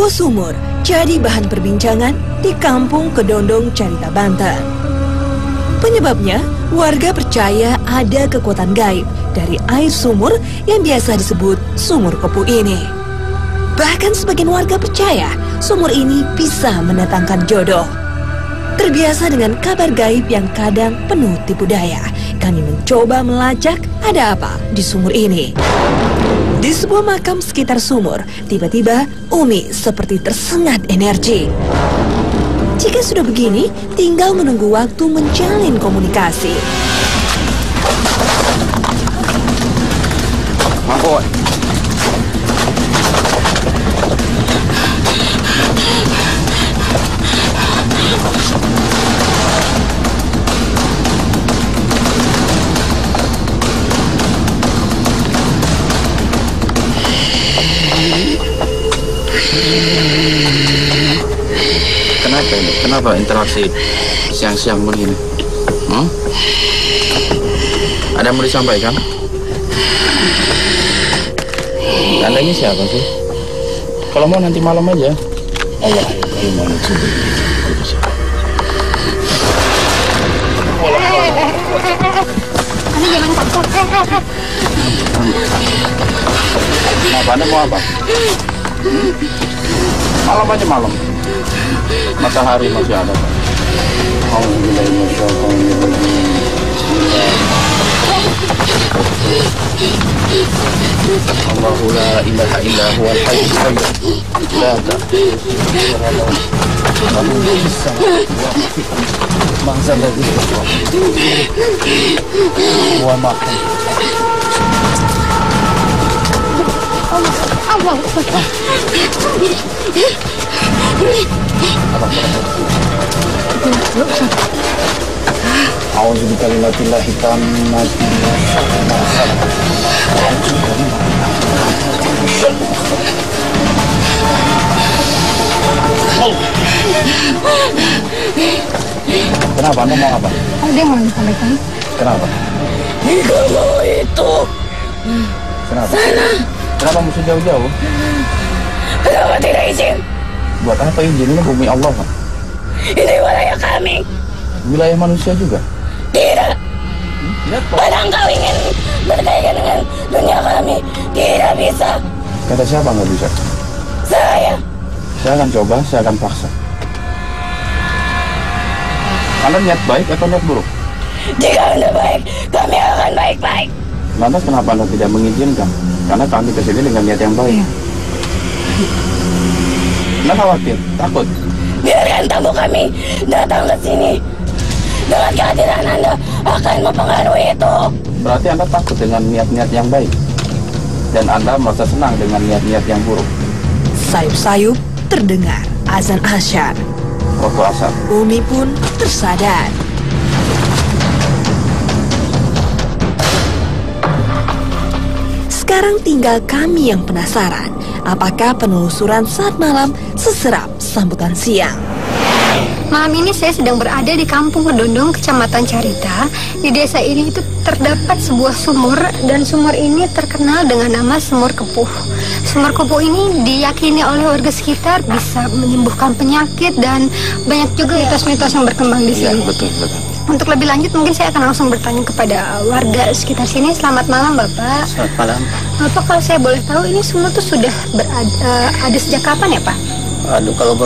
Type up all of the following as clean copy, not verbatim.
Sebuah sumur jadi bahan perbincangan di Kampung Kedondong, Carita, Banten. Penyebabnya, warga percaya ada kekuatan gaib dari air sumur yang biasa disebut sumur Kepuh ini. Bahkan sebagian warga percaya sumur ini bisa mendatangkan jodoh. Terbiasa dengan kabar gaib yang kadang penuh tipu daya, kami mencoba melacak ada apa di sumur ini. Di sebuah makam sekitar sumur, tiba-tiba Umi seperti tersengat energi. Jika sudah begini, tinggal menunggu waktu menjalin komunikasi. Mampus. Kenapa ini? Kenapa interaksi siang-siang begini? Ada yang mau disampaikan? Anda ini siapa sih? Kalau mau nanti malam aja. Allah, kalau mau nanti. Anda jangan takut. Kenapa? Anda mau apa? Malam aja malam. Matahari masih ada. Allahu la ilaha illa huwal hayyul qayyum. La A'udzu bikalimatillahi tammati Kenapa? Anda mau apa? Ada yang mau disampaikan? Kenapa? Tidak mau itu. Kenapa? Sana. Kenapa mesti jauh-jauh? Kenapa tidak izin? Buat apa izin? Ini bumi Allah, Pak. Ini wilayah kami. Wilayah manusia juga? Tidak. Padahal kau ingin berkaitan dengan dunia kami. Tidak bisa. Kata siapa nggak bisa? Saya. Saya akan coba, saya akan paksa. Anda niat baik atau niat buruk? Jika Anda baik, kami akan baik-baik. Lantas kenapa Anda tidak mengizinkan? Karena kami kesini dengan niat yang baik. Anda khawatir, takut? Biarkan tamu kami datang ke sini. Dengan kehadiran Anda akan mempengaruhi itu. Berarti Anda takut dengan niat-niat yang baik. Dan Anda merasa senang dengan niat-niat yang buruk. Sayup-sayup terdengar azan asyar. Waktu asar. Umi pun tersadar. Sekarang tinggal kami yang penasaran, apakah penelusuran saat malam seserap sambutan siang. Malam ini saya sedang berada di Kampung Kedondong, Kecamatan Carita. Di desa ini itu terdapat sebuah sumur, dan sumur ini terkenal dengan nama Sumur Kepuh. Sumur Kepuh ini diyakini oleh warga sekitar bisa menyembuhkan penyakit, dan banyak juga mitos-mitos yang berkembang di sini. Iya, betul. Untuk lebih lanjut mungkin saya akan langsung bertanya kepada warga sekitar sini. Selamat malam, Bapak. Selamat malam. Bapak, kalau saya boleh tahu, ini sumur itu sudah ada sejak kapan ya, Pak? Aduh, kalau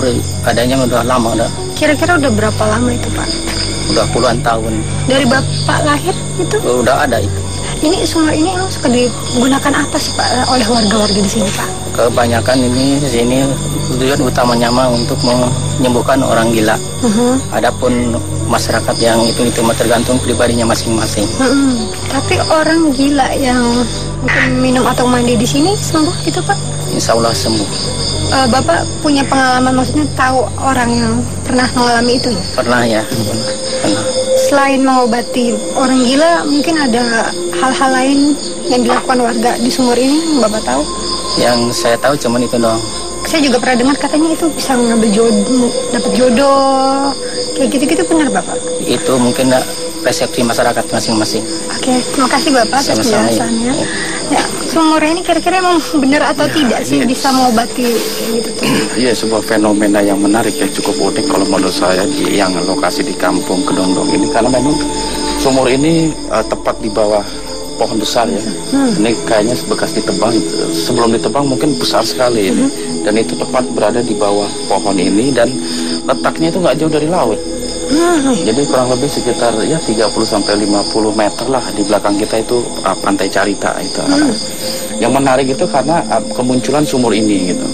adanya udah lama udah. Kira-kira udah berapa lama itu, Pak? Udah puluhan tahun. Dari Bapak lahir itu? Udah ada itu. Ini sumur ini emang suka digunakan apa sih, Pak, oleh warga-warga di sini, Pak? Kebanyakan ini di sini tujuan utamanya mah untuk menyembuhkan orang gila. Adapun masyarakat yang itu mah tergantung pribadinya masing-masing. Tapi orang gila yang mungkin minum atau mandi di sini sembuh gitu, Pak? Insya Allah sembuh. Bapak punya pengalaman, maksudnya tahu orang yang pernah mengalami itu? Pernah ya, pernah. Selain mengobati orang gila, mungkin ada hal-hal lain yang dilakukan warga di sumur ini, Bapak tahu? Yang saya tahu cuman itu doang. Saya juga pernah dengar katanya itu bisa mengambil jodoh, dapat jodoh, kayak gitu-gitu, benar Bapak? Itu mungkin persepsi masyarakat masing-masing. Oke, terima kasih Bapak atas penjelasannya. Ya, sumur ini kira-kira emang benar atau tidak sih bisa mengobati gitu tuh? Iya, sebuah fenomena yang menarik ya, cukup unik kalau menurut saya di yang lokasi di kampung Kedondong ini, karena memang sumur ini tepat di bawah pohon besar ya. Ini kayaknya bekas ditebang, sebelum ditebang mungkin besar sekali ini. Dan itu tepat berada di bawah pohon ini dan letaknya itu nggak jauh dari laut. Jadi kurang lebih sekitar ya 30-50 meter lah di belakang kita itu pantai Carita itu. Yang menarik itu karena kemunculan sumur ini gitu.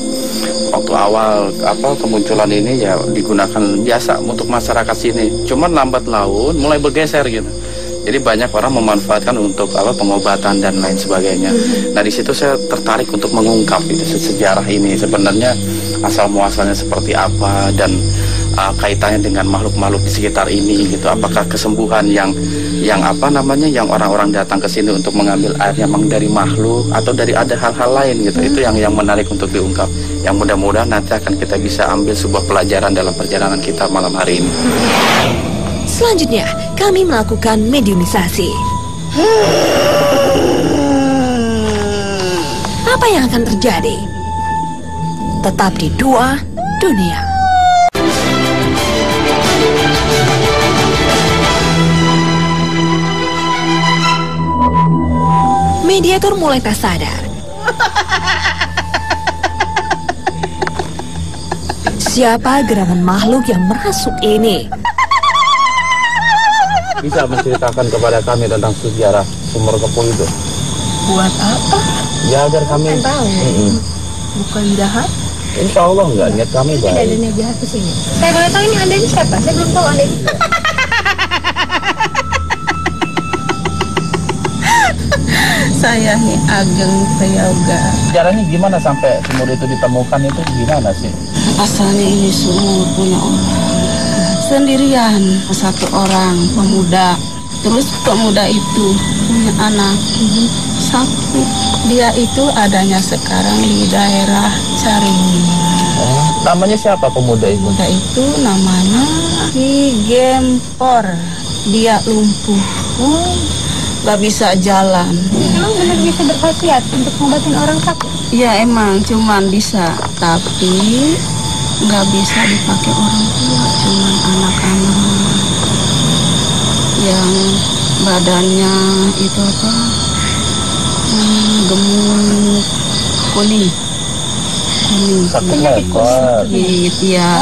Waktu awal kemunculan ini ya digunakan biasa untuk masyarakat sini. Cuman lambat laun mulai bergeser gitu. Jadi banyak orang memanfaatkan untuk pengobatan dan lain sebagainya. Nah di situ saya tertarik untuk mengungkap itu sejarah ini sebenarnya asal muasalnya seperti apa dan kaitannya dengan makhluk-makhluk di sekitar ini gitu. Apakah kesembuhan yang orang-orang datang ke sini untuk mengambil airnya memang dari makhluk atau dari ada hal-hal lain gitu. Itu yang menarik untuk diungkap. Yang mudah-mudahan nanti akan kita bisa ambil sebuah pelajaran dalam perjalanan kita malam hari ini. Selanjutnya, kami melakukan mediumisasi. Apa yang akan terjadi? Tetap di Dua Dunia. Mediator mulai tak sadar. Siapa gerangan makhluk yang merasuk ini? Bisa menceritakan kepada kami tentang sejarah sumur kepuh itu? Buat apa? Ya agar kami tahu. Bukan jahat. Insya Allah enggak, niat kami baik. Tidak ada niat jahat ke sini. Saya boleh tahu ini Anda ini siapa? Saya belum tahu Anda ini. Saya nih Ageng Prayoga. Sejarahnya gimana sampai sumur itu ditemukan itu gimana sih? Asalnya ini sumur punya orang sendirian, satu orang pemuda. Terus pemuda itu punya anak satu. Dia itu adanya sekarang di daerah Caringin. Namanya siapa pemuda itu? Pemuda itu namanya Ki Gempor. Dia lumpuh, gak bisa jalan. Emang benar bisa berkhasiat untuk mengobatin orang sakit? Ya emang cuman bisa, tapi nggak bisa dipakai orang tua, cuman anak-anak yang badannya itu gemuk kuning. Sakit ya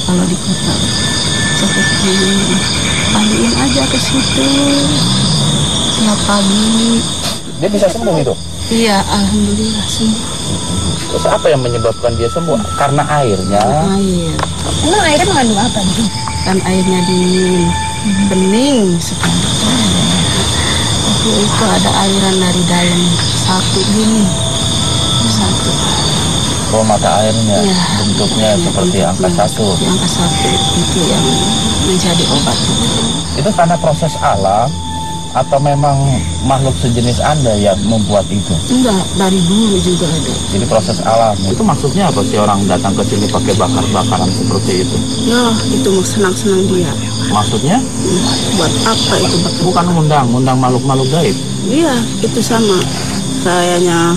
kalau di kota sakit kuning, panggilin aja ke situ tiap pagi. Dia bisa sembuh itu? Iya, alhamdulillah sembuh. Terus apa yang menyebabkan dia sembuh? Karena airnya? Air. Emang airnya mengandung apa nih? Kan airnya dingin, bening sekali. Waktu itu ada aliran dari dalam, satu gini, satu. Oh, mata airnya ya, bentuknya seperti angka satu. Seperti angka satu itu yang menjadi obat. Itu karena proses alam atau memang makhluk sejenis Anda yang membuat itu? Enggak, dari dulu juga ada. Jadi proses alam. Itu maksudnya apa sih orang datang ke sini pakai bakar-bakaran seperti itu? Ya, itu senang-senang dia. Maksudnya? Buat apa itu bakar? Bukan undang makhluk-makhluk gaib? Iya, itu sama. Kayaknya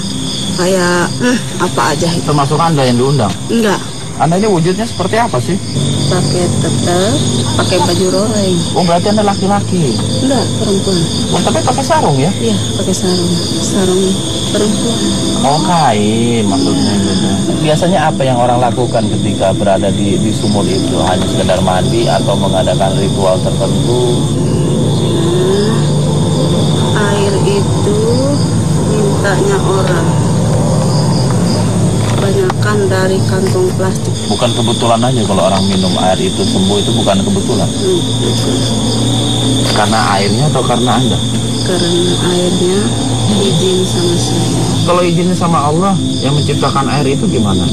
kayak apa aja itu. Termasuk Anda yang diundang? Enggak. Anda ini wujudnya seperti apa sih? Pakai tetep, pakai baju rolling. Oh, berarti Anda laki-laki? Enggak, perempuan. Oh, tapi pakai sarung ya? Iya, pakai sarung perempuan. Oh, kain maksudnya gitu. Biasanya apa yang orang lakukan ketika berada di sumur itu? Hanya sekedar mandi atau mengadakan ritual tertentu? Air itu mintanya orang. Kebanyakan dari kantong plastik. Bukan kebetulan aja kalau orang minum air itu sembuh, itu bukan kebetulan. Karena airnya atau karena Anda? Karena airnya izin sama saya. Kalau izinnya sama Allah yang menciptakan air itu gimana?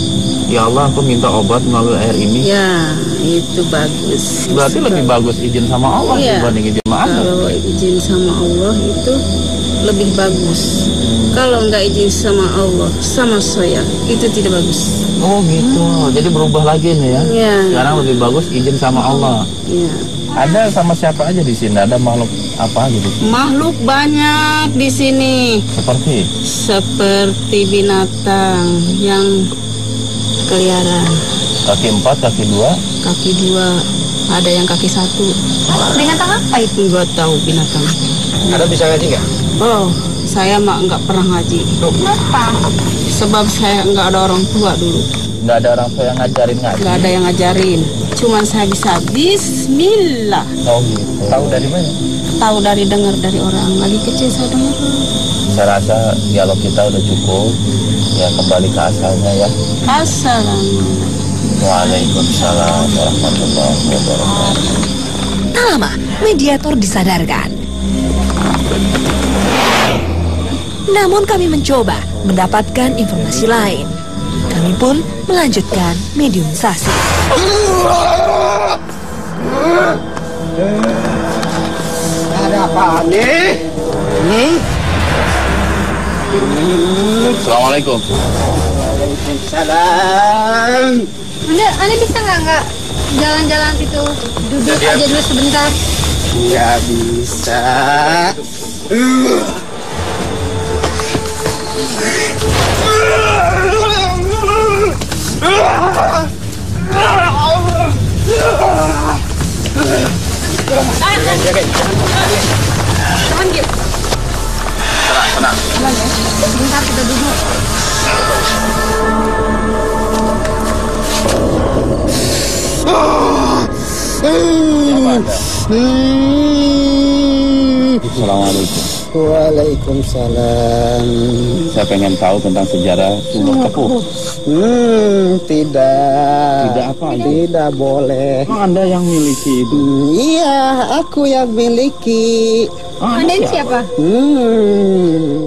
Ya Allah, aku minta obat melalui air ini. Ya, itu bagus. Berarti lebih bagus izin sama Allah dibanding izin sama Anda. Kalau izin sama Allah itu lebih bagus. Kalau nggak izin sama Allah, sama saya, itu tidak bagus. Oh gitu, jadi berubah lagi nih ya? Iya. Sekarang lebih bagus izin sama Allah. Iya. Ada sama siapa aja di sini? Ada makhluk Apa gitu? Makhluk banyak di sini. Seperti binatang yang keliaran. Kaki 4, kaki 2? Kaki 2, ada yang kaki 1. Binatang apa itu? Nggak tahu binatang. Ada bisa ngaji nggak? Oh, saya mah nggak pernah ngaji. Kenapa? Sebab saya nggak ada orang tua dulu. Nggak ada orang tua yang ngajarin ngaji? Nggak ada yang ngajarin. Cuman saya bisa bismillah. Oh gitu. Tahu dari mana? Tahu dari dengar dari orang. Lagi kecil saya dengar. Saya rasa dialog kita udah cukup. Ya kembali ke asalnya ya. Assalamualaikum. Waalaikumsalam warahmatullahi wabarakatuh. Tak lama, mediator disadarkan. Namun kami mencoba mendapatkan informasi lain. Kami pun melanjutkan mediumisasi. Ada apa nih? Assalamualaikum. Waalaikumsalam. Anda bisa nggak jalan-jalan situ? Duduk aja dulu sebentar. Nggak bisa. Tahan gitu. Tenang. Sebentar kita duduk. Assalamualaikum. Waalaikumsalam. Saya pengen tahu tentang sejarah Sumur Kepuh. Tidak. Tidak apa? Tidak boleh. Emang Anda yang miliki itu? Iya, aku yang miliki. Anda ini siapa?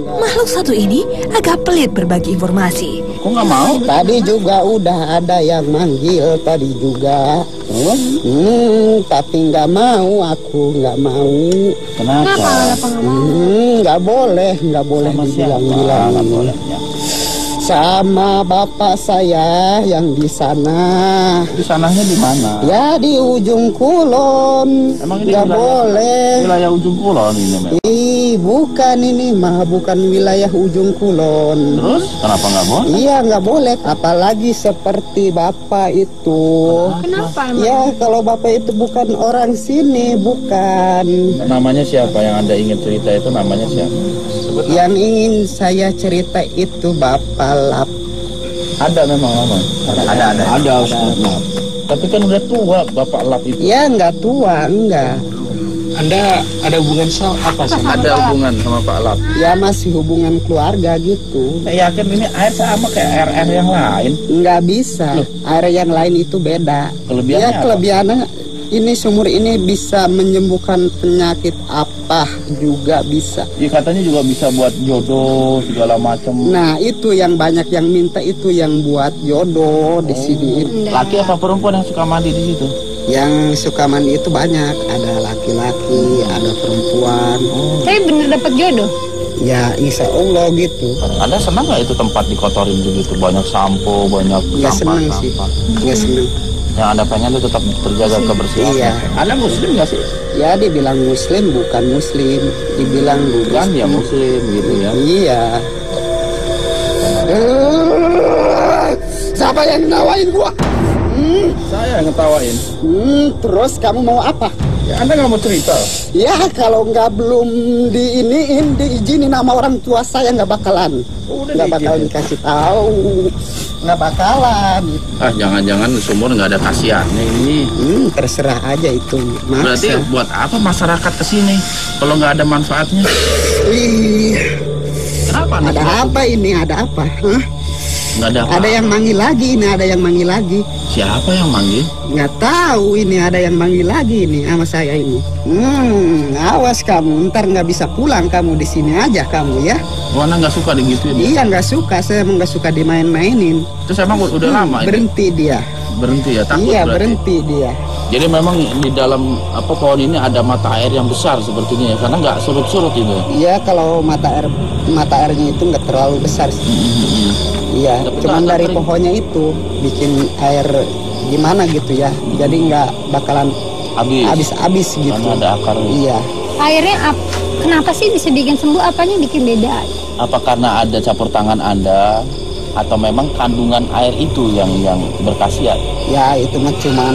Makhluk satu ini agak pelit berbagi informasi. Kok nggak mau? Tadi juga udah ada yang manggil tadi juga. Tapi nggak mau, aku nggak mau. Kenapa? Nggak boleh Sama siapa? dibilang-bilang. Nggak bolehnya. Sama bapak saya yang di sana. Di sananya di mana? Ya di ujung kulon. Emang ini Nggak boleh. Wilayah ujung kulon ini memang. Bukan ini mah, bukan wilayah ujung kulon. Terus kenapa nggak boleh? Iya nggak boleh, apalagi seperti bapak itu. Kenapa emang? Ya kalau bapak itu bukan orang sini, bukan. Namanya siapa yang Anda ingin cerita itu, namanya siapa? Yang ingin saya cerita itu Bapak Lap. Ada memang nama? Ada Ustaz. Tapi kan udah tua Bapak Lap itu. Ya nggak tua, enggak. Anda ada hubungan apa sama? Ada hubungan sama Pak Lap. Ya masih hubungan keluarga gitu. Saya yakin ini air sama kayak air yang lain. Nggak bisa. Air yang lain itu beda. Kelebihannya Ya apa? kelebihannya ini sumur ini bisa menyembuhkan penyakit apa juga bisa. Ya katanya juga bisa buat jodoh segala macam. Nah itu yang banyak yang minta itu yang buat jodoh di sini. Laki apa perempuan yang suka mandi di situ? Yang suka mandi itu banyak. Ada laki-laki, ada perempuan. Saya bener dapat jodoh. Ya insya Allah gitu. Anda senang nggak itu tempat dikotorin begitu? Banyak sampo, banyak Nggak seneng sih. Nggak seneng. Yang Anda pengen itu tetap terjaga kebersihan. Iya. Anda muslim nggak sih? Ya dibilang muslim bukan muslim. Dibilang Bukan ya muslim gitu ya. Iya. Siapa yang nawain gua? Saya yang ngetawain. Terus kamu mau apa? Ya Anda nggak mau cerita? Ya kalau belum diizinin sama orang tua saya nggak bakalan. Nggak bakalan dikasih tahu. Nggak bakalan. Ah jangan-jangan sumur nggak ada khasiatnya ini. Terserah aja itu. Berarti buat apa masyarakat kesini kalau nggak ada manfaatnya? Kenapa? Ada apa ini? Ada apa? Hah? Nggak ada apa? Ada yang manggil lagi. Ini ada yang manggil lagi. Siapa yang manggil? Nggak tahu ini ada yang manggil lagi ini sama saya ini. Awas kamu, ntar nggak bisa pulang kamu di sini aja kamu ya. Anda nggak suka digituin? Iya nggak suka, saya emang nggak suka dimain-mainin. Terus emang udah lama ini? Berhenti dia. Berhenti ya, takut Iya berarti? berhenti dia. Jadi memang di dalam pohon ini ada mata air yang besar sepertinya ya, karena nggak surut-surut itu. Iya kalau mata airnya itu nggak terlalu besar sih. Iya, Tapi cuman nggak dari kering. pohonnya itu bikin air gimana gitu ya. Jadi nggak bakalan Habis habis gitu. karena ada akarnya. Iya. Airnya kenapa sih bisa bikin sembuh? Apanya bikin beda? Apa karena ada campur tangan Anda atau memang kandungan air itu yang berkhasiat? Ya itu mah cuman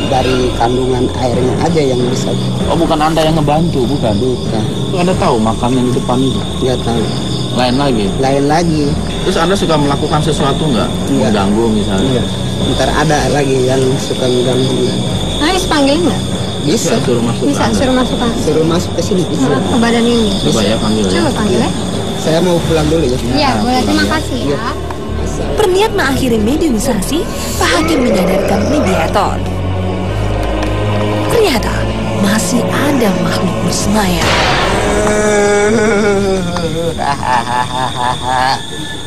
dari kandungan airnya aja yang bisa. Oh, bukan Anda yang ngebantu, bukan? Bukan. Anda tahu makam yang di depan itu? Nggak tahu. Lain lagi? Lain lagi. Terus Anda suka melakukan sesuatu nggak? Nggak. Mengganggu misalnya? Iya. Ntar ada lagi yang suka mengganggu. Nah, bisa panggilin nggak? Bisa. Suruh masuk Bisa, ke Anda. suruh masuk kan? Suruh masuk ke sini. Bisa. Ke badan ini. Coba ya panggil ya. Coba panggil ya. Saya mau pulang dulu ya. Iya, boleh. Terima kasih ya. Berniat mengakhiri mediumisasi, Pak Hakim menyadarkan mediator. Ternyata masih ada makhluk bersemayam.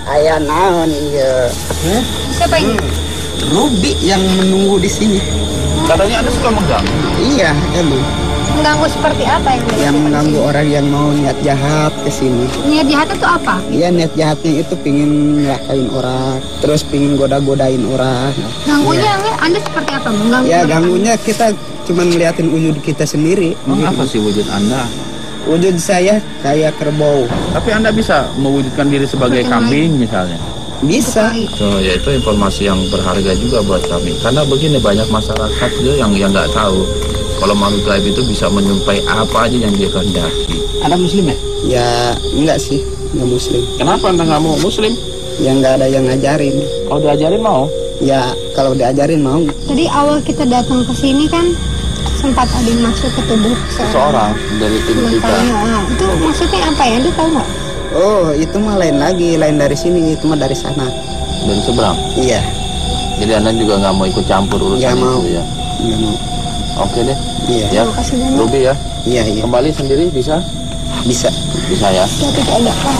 Ayah naon ya. Siapa ini? Ruby yang menunggu di sini. Katanya Anda suka mengganggu. Iya, emang. Mengganggu seperti apa yang Yang mengganggu orang yang mau niat jahat ke sini. Niat jahatnya itu apa? Dia niat jahatnya itu pingin ngelakain orang, terus pingin goda-godain orang. Ganggunya Anda seperti apa? Mengganggu? Ya ganggunya kita cuma ngeliatin wujud kita sendiri. Emang apa sih wujud Anda? Wujud saya kayak kerbau. Tapi Anda bisa mewujudkan diri sebagai kambing misalnya? Bisa. Oh, ya itu informasi yang berharga juga buat kami. Karena begini, banyak masyarakat juga yang nggak tahu kalau makhluk gaib itu bisa menyumpai apa aja yang dia kehendaki. Anda Muslim ya? Ya enggak sih, enggak Muslim. Kenapa Anda nggak mau Muslim? Yang nggak ada yang ngajarin. Kalau diajarin mau? Ya kalau diajarin mau. Tadi awal kita datang ke sini kan sempat ada yang masuk ke tubuh Seseorang dari tim kita. Makanya, itu maksudnya apa ya? Anda tahu nggak? Oh itu mah lain lagi, lain dari sini, itu mah dari sana. Dari seberang? Iya. Jadi Anda juga nggak mau ikut campur urusan Nggak mau. itu ya? Nggak mau. Oke deh. Iya. Ya, Terima kasih banyak. Ruby ya. Iya iya. Kembali sendiri bisa? Bisa. Bisa ya. Ya tidak ada apa.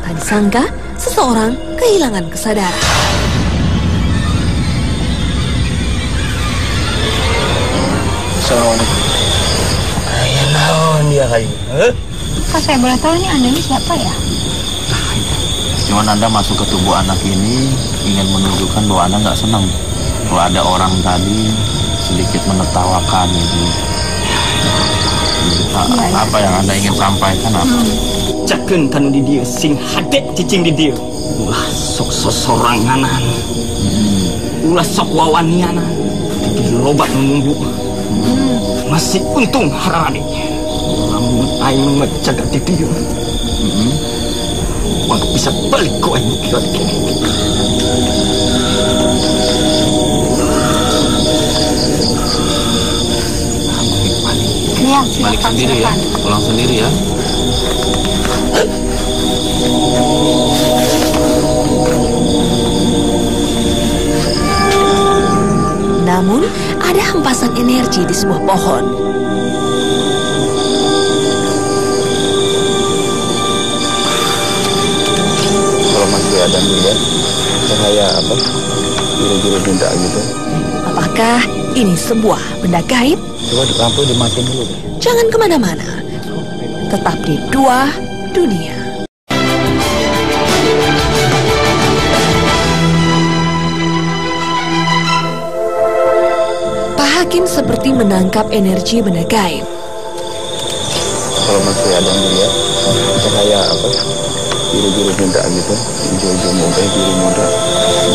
Tak disangka, seseorang kehilangan kesadaran. Assalamualaikum. Ya naon dia kali. Kak, saya boleh tahu ini Anda ini siapa ya? Cuman Anda masuk ke tubuh anak ini ingin menunjukkan bahwa Anda nggak senang kalau ada orang tadi sedikit menertawakan gitu. Apa yang Anda ingin sampaikan apa? Cakeun tanu di dieu sing hade cicing di dieu. Ulah sok sosoranganan. Ulah sok wawanianan. Di lobat nunggu. Masih untung harani. Lamun aing menjaga di dieu. Wang bisa balik ke aing kiot kene. Iya, Balik silakan, sendiri ya, silakan. pulang sendiri ya. Namun, ada hempasan energi di sebuah pohon. Kalau masih ada ya, cahaya apa? Biru-biru benda gitu. Apakah ini sebuah benda gaib? Coba di lampu dimatiin dulu deh. Jangan kemana-mana. Tetap di Dua Dunia. Pak Hakim seperti menangkap energi benda gaib. Kalau masih ada ya, cahaya apa? Biru-biru benda gitu, hijau-hijau muda, biru muda.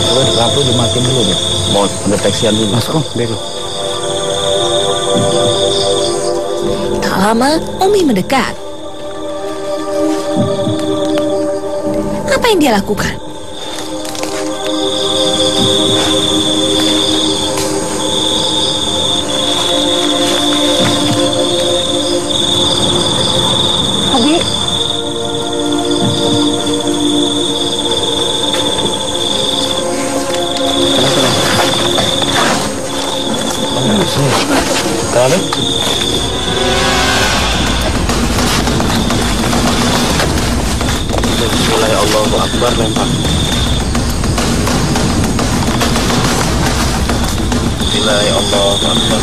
Coba di lampu dimatiin dulu deh. Mau pendeteksian dulu. Masuk, belok. Tak lama, Umi mendekat. Apa yang dia lakukan? Abi, Kenapa? Bismillah ya Allahu Akbar, lempar. Bismillah ya Allahu Akbar.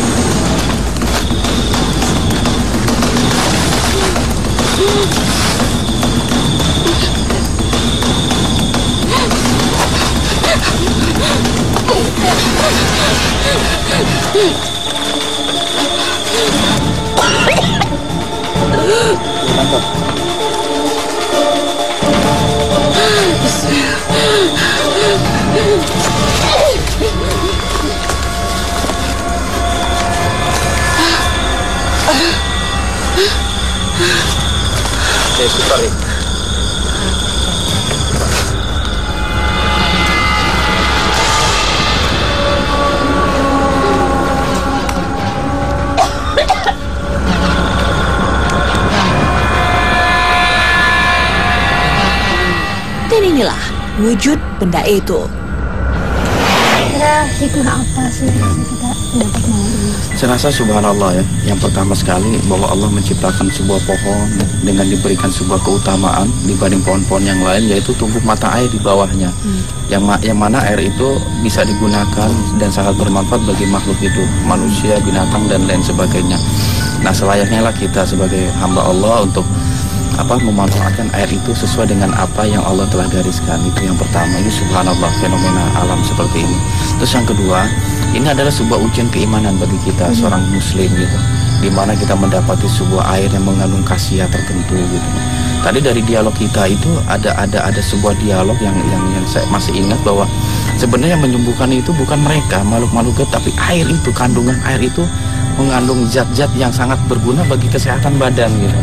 Sorry. Dan inilah wujud benda itu. Kira hikmah apa sih kita dapat mengenai? Saya rasa subhanallah ya. Yang pertama sekali bahwa Allah menciptakan sebuah pohon dengan diberikan sebuah keutamaan dibanding pohon-pohon yang lain, yaitu tumbuh mata air di bawahnya. Yang mana air itu bisa digunakan dan sangat bermanfaat bagi makhluk hidup, manusia, binatang dan lain sebagainya. Nah, selayaknya lah kita sebagai hamba Allah untuk memanfaatkan air itu sesuai dengan apa yang Allah telah gariskan. Itu yang pertama. Ini subhanallah, fenomena alam seperti ini. Terus yang kedua, ini adalah sebuah ujian keimanan bagi kita seorang muslim gitu, di mana kita mendapati sebuah air yang mengandung khasiat tertentu gitu. Tadi dari dialog kita itu ada sebuah dialog yang saya masih ingat bahwa sebenarnya yang menyembuhkan itu bukan mereka makhluk-makhluk, tapi air itu, kandungan air itu mengandung zat-zat yang sangat berguna bagi kesehatan badan gitu.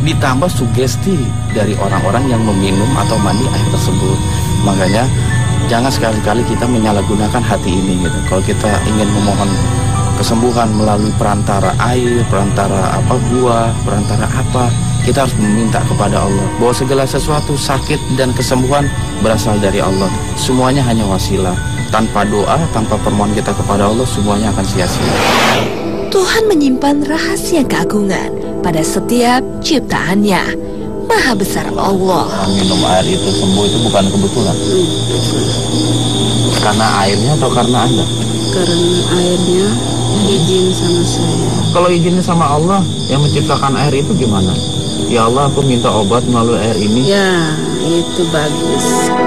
Ditambah sugesti dari orang-orang yang meminum atau mandi air tersebut. Makanya jangan sekali-kali kita menyalahgunakan hati ini gitu. Kalau kita ingin memohon kesembuhan melalui perantara air, perantara buah, perantara kita harus meminta kepada Allah bahwa segala sesuatu sakit dan kesembuhan berasal dari Allah. Semuanya hanya wasilah. Tanpa doa, tanpa permohonan kita kepada Allah, semuanya akan sia-sia. Tuhan menyimpan rahasia keagungan pada setiap ciptaannya. Maha besar Allah. Minum air itu sembuh itu bukan kebetulan. Karena airnya atau karena Anda? Karena airnya izin sama saya. Kalau izinnya sama Allah yang menciptakan air itu gimana? Ya Allah, aku minta obat melalui air ini. Ya, itu bagus.